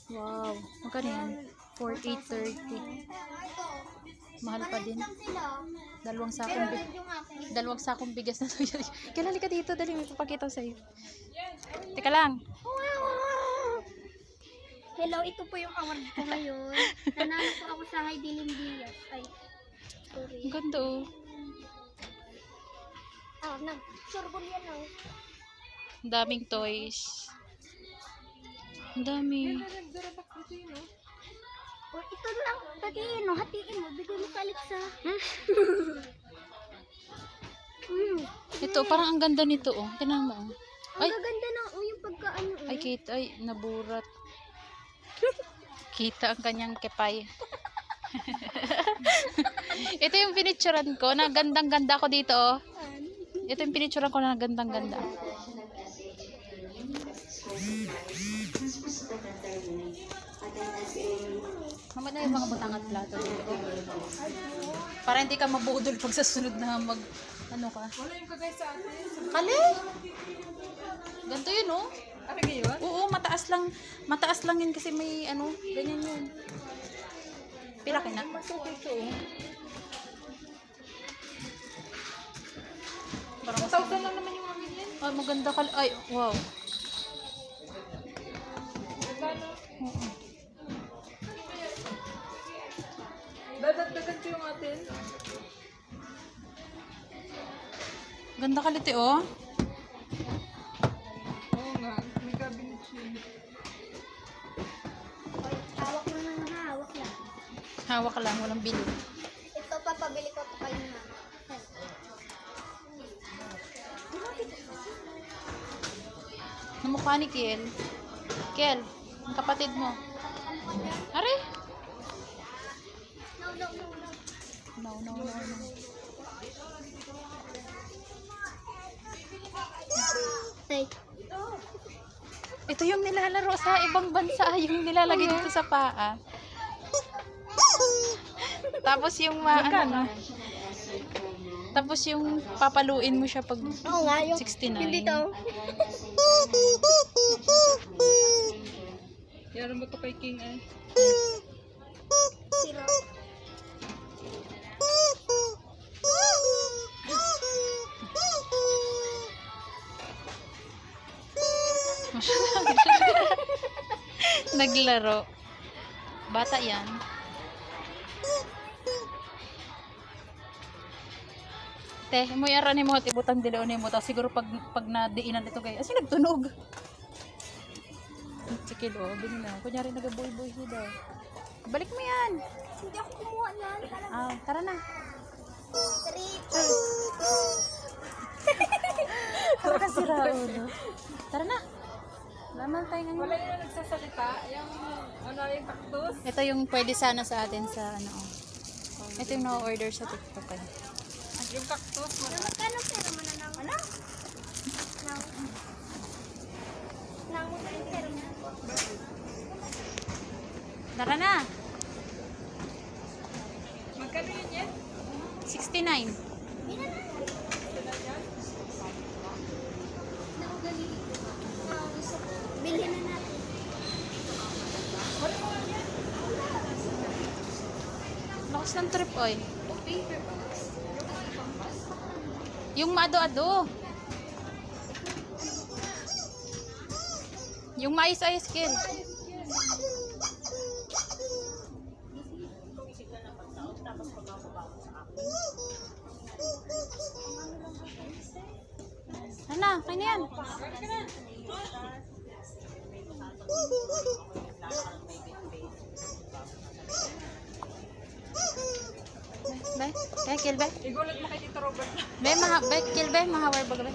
Wow. Magkano yan? 48.30. Mahal pa din. Dalawang sakong bigas na to. Kilala ka dito. Dali, may papakita ko sa'yo. Teka lang. Hello, ito po yung award ko ngayon. Nanalo po ako sa Heidelin Diaz. Ay, sorry. Ang ganda oh. Nag-surbol yan oh. Ang daming toys. Ang dami. Oh, ito lang, tagiin mo, hatiin mo, bigay mo sa Alexa. Ito, parang ang ganda nito oh. Tingnan mo oh. Ang gaganda na oh, yung pagkaano oh. Ay, kita. Ay, naburat. Kita ang kanyang kepay. Ito yung pinicturan ko na gandang-ganda ko dito oh. Ito yung pinicturan ko na gandang-ganda. Naman na yung mga butang at plato dito. Para hindi ka mabudol pag sa sunod na mag ano ka. Wala yung kagay sa atin. Kali! Ganito yun oh. Ano ngayon? Oo, mataas lang yun kasi may ano, ganyan yun. Pila ka na? Masukuso. Parang 2,000 lang naman yung amin yan. ay, maganda ka. Ay, wow. Magkano? Oo. Dadagdagan ko yung atin. Ganda kalite oh. Oo nga, may cabinet yun. Hawak mo na nga, hawak lang. Hawak lang, walang bili. Ito, papabili ko ito kayo na. Namukha ni Kiel. Kiel, ang kapatid mo. Are? No. Tay. Ito yung nilalaro sa ibang bansa, yung nilalagay dito sa paa. Tapos yung tapos yung papaluin mo siya pag Oo nga, yung 69. yung dito. Yaran mo to kay King eh. Zero. Naglaro. Bata yan. Te, mo yara ni mo tibutang dilaw ni mo ta siguro pag nadiinan ito kay asi nagtunog. Sige do, bili na. Kunyari nagaboy-boy siya daw. Balik mo yan. Hindi ako kumuha yan. Ah, tara na. Tara ka si Raulo. Tara na. Laman tayo Wala ngayon. yung nagsasalita. Yung ano yung cactus. Ito yung pwede sana sa atin sa ano. Ito yung na-order sa TikTok eh. Yung cactus. Magkano pero mo na ng ano? Nang pero mo. Tara na. Magkano yun yan? 69. Bilhin na natin. Lakas ng trip oil. Yung maado-ado. Yung mais-ayos kin. Ano? Kaya na yan. Be, kaya kill be. Igulat mo kay Tito Robert. Be, kill be, mahawar ba be?